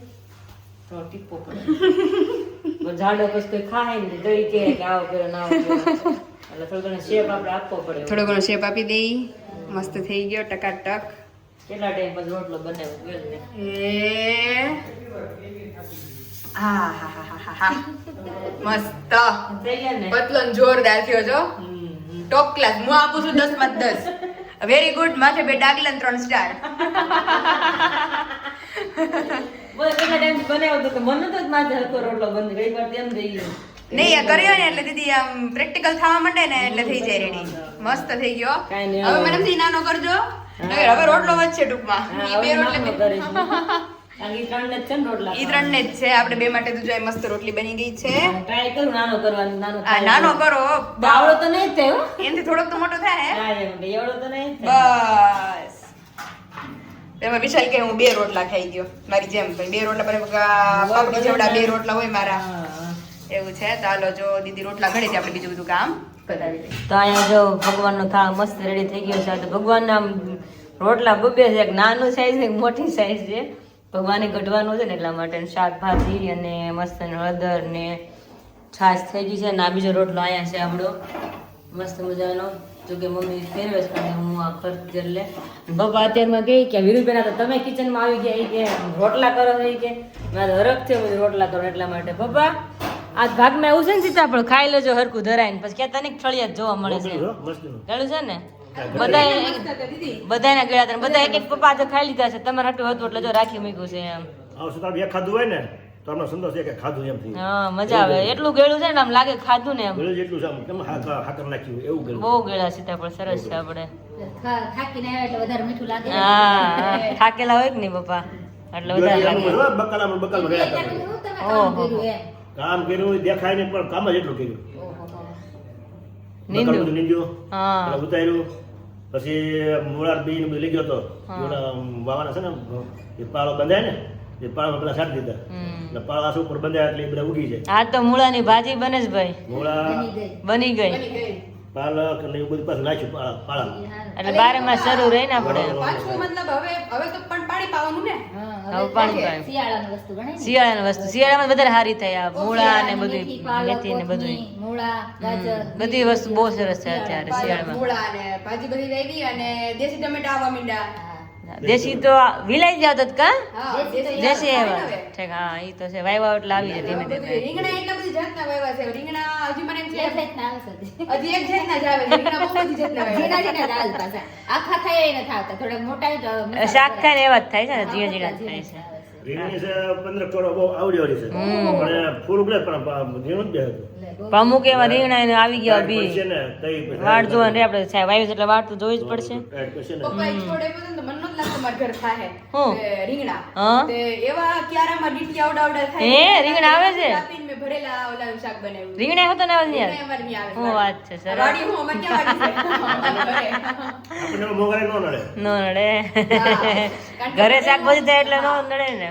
A: થોડો ટીપો પડે જાડો પછી કોઈ ખાય ને તો ઈ કહે કે આવો પેલો ના આવો પેલો એટલે થોડો ઘણો શેપ આપણે આપવો પડે.
E: થોડો ઘણો શેપ આપી દઈ. મસ્ત થઈ ગયો ટકાટક.
A: કેટલા ટાઈમ પછી રોટલો બનાવ્યો જોઈ લે.
E: હા મસ્ત
A: થઈ ગયા ને?
E: પતલો ને જોરદાર થયો છો. Top class. હું આપું છું 10 માં 10. Very good. માથે બે ડાગલા 3 સ્ટાર.
A: બોલ કેટલા ટાઈમ બનાવ્યો તો કે મન નતો જ માથે હલકો રોટલો બની ગઈ વાર તેમ થઈ ગયું.
E: નહીં આ કર્યો ને એટલે દીદી આમ પ્રેક્ટિકલ થવા માંડે ને એટલે થઈ જાય રેડી. મસ્ત થઈ ગયો.
A: કાંઈ નહીં,
E: હવે મને એમથી નાનો કરજો. નહીંતર હવે રોટલો વધશે ટૂંકમાં.
A: હા,
E: ઈ બે
A: હવે
E: રોટલા
A: નાનો કરીશું. કારણ કે ઈ ત્રણ ને જ છે ને રોટલા.
E: ઈ 3 ને જ છે. આપણે બે માટે તો જો આ મસ્ત રોટલી બની ગઈ છે.
A: ટ્રાય કરું નાનો કરવાનો. નાનો
E: આ નાનો કરો.
A: બાવળો તો નહીં જ થયો.
E: એનાથી થોડોક તો મોટો થાય.
A: હા, એમ કે એવડો તો નહીં જ થયો.
E: બસ એમાં વિશાલ કે હું 2 રોટલા ખાઈ ગયો મારી જેમ. ભાઈ 2 રોટલા બને પાપડી જેવડા 2 રોટલા હોય મારા. એવું છે. ચાલો જો દીદી રોટલા ઘડે છે આપણે બીજું બધું કામ કરાવી લઈએ.
A: તો અહીંયા જો ભગવાનનો થાળ મસ્ત રેડી થઈ ગયો છે. તો ભગવાનના આમ રોટલા બબે છે. એક નાનું સાઈઝ છે, એક મોટી સાઈઝ છે. ભગવાને ગઢવાનું છે ને એટલા માટે. શાકભાજી અને મસ્ત હળદર ને છાશ થઈ ગઈ છે. અને આ બીજો રોટલો અહીંયા છે આપણો મસ્ત મજાનો. જો કે મમ્મી ફેરવે છે અને હું આ ખર્ચ એટલે પપ્પા અત્યારમાં કહે કે વિરુબેન તો તમે કિચનમાં આવી ગયા. એ કે રોટલા કરો છો. એ કે મેં તો હરખ થયો બધું રોટલા કરો એટલા માટે. પપ્પા આ ભાગમાં એવું છે ને સીતાફળ ખાઈ લેજો હરખું ધરાઈને પછી ક્યાં તને ફળિયાત જોવા મળે છે. ગળું છે ને બધાના ગળ્યા હતા. બધા એક એક પપ્પા આજે ખાઈ લીધા છે. તમારે હાટું હતું એટલે જો રાખી મૂક્યું છે એમ.
C: ખાધું હોય ને તો અમને સંતોષ છે કે ખાધું એમ થઈ.
A: હા મજા આવે. એટલું ગળ્યું છે ને આમ લાગે ખાધું ને એમ.
C: ગળ્યું જેટલું છે આમ કેમ હાકર નાખ્યું એવું ગળ્યું.
A: બહુ ગળ્યા સીતાફળ સરસ છે આપણે.
B: થાકીને આવ્યા એટલે વધારે મીઠું લાગે.
A: હા થાકેલા હોય કે નહીં પપ્પા એટલે વધારે લાગે.
C: બકાલામાં ગયા હતા. કામ કર્યું દેખાય ને પણ કામ જ એટલું કર્યું. નીંદ્યું
A: હા
C: ઉતાર્યું પછી મૂળા બી ને બધું લઈ ગયો હતો. વાવાના છે ને એ પાળો બંધાય ને એ પાળો પેલા સાટી દીધા. એટલે પાળો આસુ ઉપર બંધાય એટલે એ બધા ઉગી જાય.
A: આ તો મૂળાની ભાજી બને જ ભાઈ.
C: મૂળા
A: બની ગઈ
C: પાલક એટલે એવું બધું પાછું નાખ્યું પાળા.
A: એટલે બારે માં શરૂ રહી ને આપણે.
E: પાછું મતલબ હવે તો પણ પાણી પાવાનું ને.
A: હવે પાણી પાય.
B: શિયાળાની વસ્તુ ગણાય ને.
A: શિયાળાની વસ્તુ શિયાળામાં વધારે સારી થાય. આ મૂળા ને બધું
B: મેથી, પાલક,
A: મેથી ને બધું
B: કોથમીર, મૂળા, ગાજર,
A: બધી વસ્તુ બહુ સરસ છે અત્યારે શિયાળામાં.
E: મૂળા અને ભાજી બધી લઈ ગઈ અને દેશી ટમેટા આવવા માંડ્યા.
A: દેશી તો વિલાઈ જ આવતા કા
E: હા
A: દેશી એવા ઠીક. હા ઈ તો છે વાયવા એટલે આવી જાય ધીમે ધીમે.
E: રીંગણા એટલા બધી જાતના વાવ્યા છે. રીંગણા હજી મને એમ છે
B: બે જાતના આવે છે.
E: હજી એક જાતના જ આવે છે. રીંગણા બહુ બધી જાતના વાવ્યા
B: ઝીણા ઝીણા જ આવે પાછા. આખા થાય એ નથી આવતા. થોડાક મોટા હોય તો મસાલા
A: શાક થાય ને એવા જ થાય છે ને ઝીણા ઝીણા જ થાય છે.
C: રીંગણી છે 15 કરોડ બહુ આવડી છે. પણ ફૂલ ઉગલે પણ ઝીણું જ બે હતું.
A: અમુક એવા રીંગણા એને આવી ગયા બી
C: છે ને તઈ
A: વાળ જોવાનું રે આપણે વાયુ એટલે વાળ તો જોવી જ પડશે.
C: પછી ને
E: પપ્પા એક છોડ આવ્યો ને તો મને નહોતું લાગતું મારા ઘર ખાહે.
A: હું?
E: રીંગણા
A: હા?
E: તે એવા ક્યારામાં ડીટી આવડા થાય.
A: હે, રીંગણા આવે છે?
E: કાપીને મેં ભરેલા ઓલા શાક બનાવ્યું.
A: રીંગણા હતો ને
E: રીંગણા
A: યાર.
E: અમારે ન્યા આવે છે.
A: હું વાત છે સરસ.
E: વાડી હું અમારે ક્યાં વાડી છે? અમારા ઘરે.
C: આપણે મોગાઈ નો નડે.
A: નો નડે
E: કારણ કે
A: ઘરે શાકભાજી થાય એટલે નો નડે ને.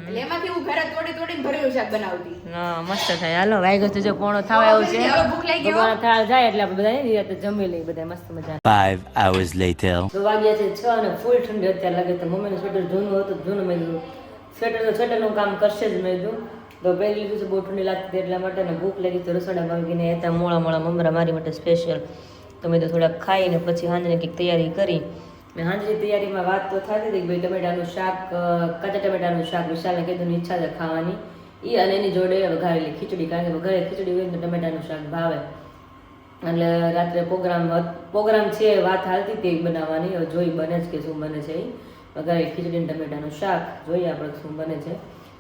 E: એટલે એમાંથી હું ઘરે તોડીને ભરેલું શાક બનાવતી.
A: હા મસ્ત થાય. હાલો વાગ્યો તો જો પોણો થવા આવ્યો છે.
E: હવે ભૂખ લાગી ગઈ હો.
A: ભગવાન થાળ જાય એટલે આપણે બધા નિરાતે જમી લઈએ બધા મસ્ત મજા.
F: 5 hours later.
A: તો વાગ્યા છે 6 અને ફૂલ ઠંડી અત્યારે લાગે તો મમ્મીનું સ્વેટર જૂનું હતું જૂનું મેં કીધું સ્વેટર તો સ્વેટરનું કામ કરશે જ મેં કીધું. તો પહેરી લીધું છે બહુ ઠંડી લાગતી હતી એટલા માટે ને ભૂખ લાગી તો રસોડામાં આવી ગઈને હતા મોળા મમરા મારી માટે સ્પેશિયલ. તો મેં તો થોડાક ખાઈને પછી સાંજની કંઈક તૈયારી કરી. મેં સાંજની તૈયારીમાં વાત તો થતી હતી કે ભાઈ ટમેટાનું શાક કાચા ટમેટાનું શાક વિશાલને કીધું ઈચ્છા છે ખાવાની. એ અને એની જોડે વઘારેલી ખીચડી કારણ કે ઘરે ખીચડી હોય તો ટમેટાનું શાક ભાવે. એટલે રાત્રે પ્રોગ્રામ છે વાત હાલતી હતી બનાવવાની. હવે જોઈ બને જ કે શું બને છે. એ વઘારેલી ખીચડી અને ટમેટાનું શાક જોઈએ આપણે શું બને છે.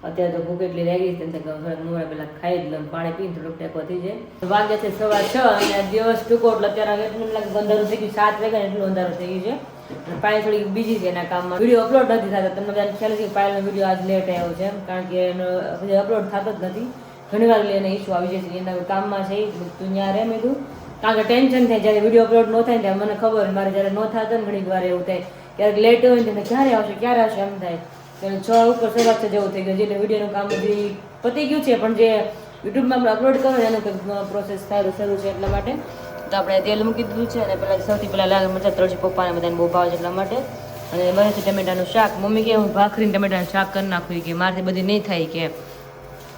A: અત્યારે તો ભૂખ એટલી લાગી છે ને થોડાક મોડા પહેલાં ખાઈ જ લઉં પાણી પીને થોડોક ટેકો થઈ જાય. વાગ્યા છે 6:15 અને દિવસ ટૂંકો એટલે અત્યારે એટલું લાગે અંધારું થઈ ગયું 7 વાગ્યા એટલું અંધારું થઈ ગયું છે. અને પાણી થોડી બીજી છે એના કામમાં વિડીયો અપલોડ નથી થતો. તમને બધાને ખ્યાલ છે કે પાયલનો વિડીયો આજ લેટ આવ્યો છે કારણ કે એનો હજી અપલોડ થતો જ નથી. ઘણી વાર એને ઇસ્યુ આવી જાય છે એના કામમાં છે તું ત્યાં રહે મેં કીધું કારણ કે ટેન્શન થાય જ્યારે વિડીયો અપલોડ ન થાય ત્યારે મને ખબર મારે જ્યારે ન થતો ને ઘણી વાર એવું થાય ક્યારેક લેટ હોય ને ક્યારે આવશે એમ થાય. 6 ઉપર સવા 6 જેવું થઈ ગયું એટલે વિડીયોનું કામ બધી પતી ગયું છે પણ જે યુટ્યુબમાં આપણે અપલોડ કરો એનું કંઈક પ્રોસેસ થાય શરૂ છે એટલા માટે. તો આપણે તેલ મૂકી દીધું છે અને પહેલાં સૌથી પહેલાં લાગે મરચાં તળજી પપ્પાને બધાને બહુ ભાવે છે એટલા માટે. અને બને છે ટમેટાનું શાક. મમ્મી કે હું ભાખરીને ટમેટાનું શાક કરી નાખું કે મારાથી બધી નહીં થાય કે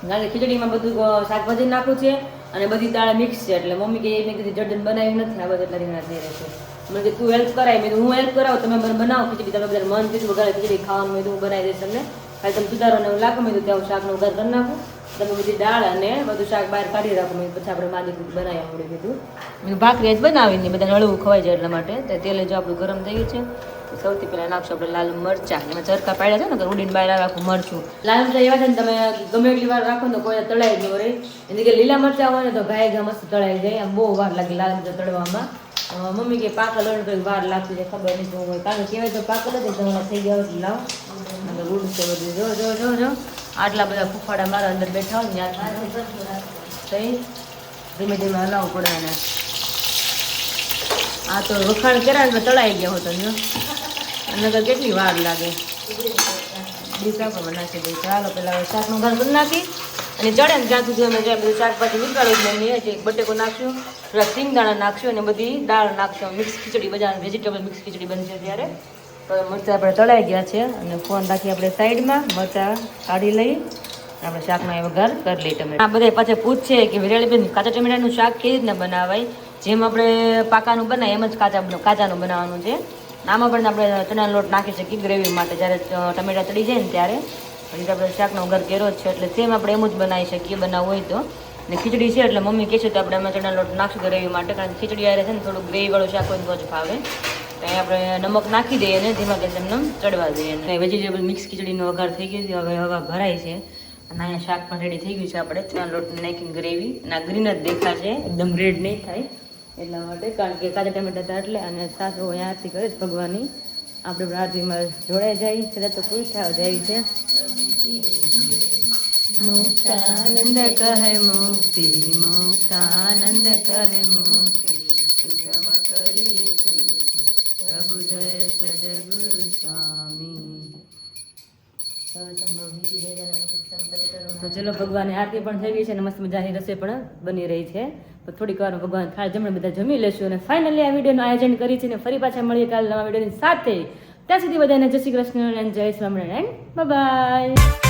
A: કારણ કે ખીચડીમાં બધું શાકભાજી નાખવું છે અને બધી દાળ મિક્સ છે એટલે મમ્મી કે મેં કીધું જડજન બનાવી નથી આ બધા એટલા રીંગણા થઈ રહેશે મને કે તું હેલ્પ કરાય મેં હું હેલ્પ કરાવું તમે મને બનાવો ખીચડી તમે બધા મન કીધું વગાડે ખીચડી ખાવાનું મેં હું બનાવી દઈશ તમને ખાલી તમે સુધારો ને એવું લાગે મેં ત્યાં હું શાકનો વઘાર કરી નાખું તમે બધી દાળ અને બધું શાક બહાર કાઢી રાખો મેં પછી આપણે માદી બનાવી આવડે કીધું મેં ભાખરી જ બનાવીને બધા હળવું ખવાય જાય એટલા માટે તો તેલ જો આપણું ગરમ થઈ ગયું છે સૌથી પહેલાં નાખશું આપણે લાલ મરચાં એમાં ચરકા પાડ્યા છે ને તો ઉડીને બહાર રાખું મરચું લાલ મરચાં એવા છે ને તમે ગમે એટલી વાર રાખો ને તો કોઈ તળાઈ જ ન રહે એની કે લીલા મરચાં હોય ને તો ગાય ઘા મસ્ત તળાઈ જાય આમ બહુ વાર લાગે લાલ મરચાં તળવામાં મમ્મી કે પાકા લણ કંઈક વાર લાગતી છે ખબર નહીં શું હોય કારણ કે કહેવાય તો પાકા નથી તમારા થઈ ગયા એટલે લાવો અને રૂડ છે બધું જો જો જો જો આટલા બધા ફૂફાડા મારા અંદર બેઠા હોય ને થઈ ધીમે ધીમે હલાવવું પડે એને આ તો વખાણ કર્યા ને તળાઈ ગયા હોતો જો અને કેટલી વાર લાગે શાકમાં નાખી દઈએ ચાલો પેલા શાકનું ઘર કરી નાખી અને ચડે ને જ્યાં સુધી અમે જ્યાં બધું શાકભાજી નીકાળ્યું છે એક બટેકો નાખશું થોડા સિંગદાણા નાખશું અને બધી દાળ નાખશું મિક્સ ખીચડી બધા વેજીટેબલ મિક્સ ખીચડી બનશે ત્યારે તો મરચાં આપણે તળાઈ ગયા છે અને ફોન રાખી આપણે સાઈડમાં મરચાં કાઢી લઈ આપણે શાકનો એ વઘાર કરી લઈએ ટમેટા આ બધા પાછા પૂછશે કે વિરાળીબેન કાચા ટમેટાનું શાક કેવી રીતના બનાવાય જેમ આપણે પાકાનું બનાવીએ એમ જ કાચાનું બનાવવાનું છે આમાં પણ આપણે ચણાનો લોટ નાખી શકીએ ગ્રેવી માટે જ્યારે ટમેટા તળી જાય ને ત્યારે પછી આપણે શાકનો વઘાર કર્યો જ છે એટલે સેમ આપણે એમ જ બનાવી શકીએ બનાવવું હોય તો ને ખીચડી છે એટલે મમ્મી કહે છે તો આપણે એમાં ચણાનો લોટ નાખશું ગ્રેવી માટે કારણ કે ખીચડી આવે છે ને થોડું ગ્રેવીવાળું શાક હોય તો જ ભાવે તો અહીં આપણે નમક નાખી દઈએ અને ધીમા ગેસ એમને ચડવા દઈએ અને વેજીટેબલ મિક્સ ખીચડીનો વઘાર થઈ ગયો છે હવે હવા ભરાય છે અને અહીંયા શાક પણ રેડી થઈ ગયું છે આપણે ચણાનો લોટ નાખીને ગ્રેવી અને આ ગ્રીન જ દેખાશે એકદમ રેડ નહીં થાય એટલા માટે કારણ કે કાચા ટમેટા હતા એટલે અને સાસુ અહીંયા આરતી કરે છે ભગવાનની આપણે આરતીમાં જોડાઈ જાય કદાચ તો પૂરી થવા જાય છે મુક્તાનંદ કહે મુક્તિ મુક્તાનંદ કહે મુક્તિ સુગમ કરી પ્રભુ જય સદગુરુ સ્વામી તો ચલો ભગવાનની આરતી પણ થઈ ગઈ છે અને મસ્ત મજાની રસોઈ પણ બની રહી છે તો થોડીક વાર ભગવાન થાળ જમણે બધા જમી લેશું અને ફાઇનલી આ વિડીયોનું આયોજન કરી છે અને ફરી પાછા મળીએ કાલે નવા વિડીયોની સાથે ત્યાં સુધી બધાને જય શ્રી કૃષ્ણ અને જય સ્વામિનારાયણ બાય બાય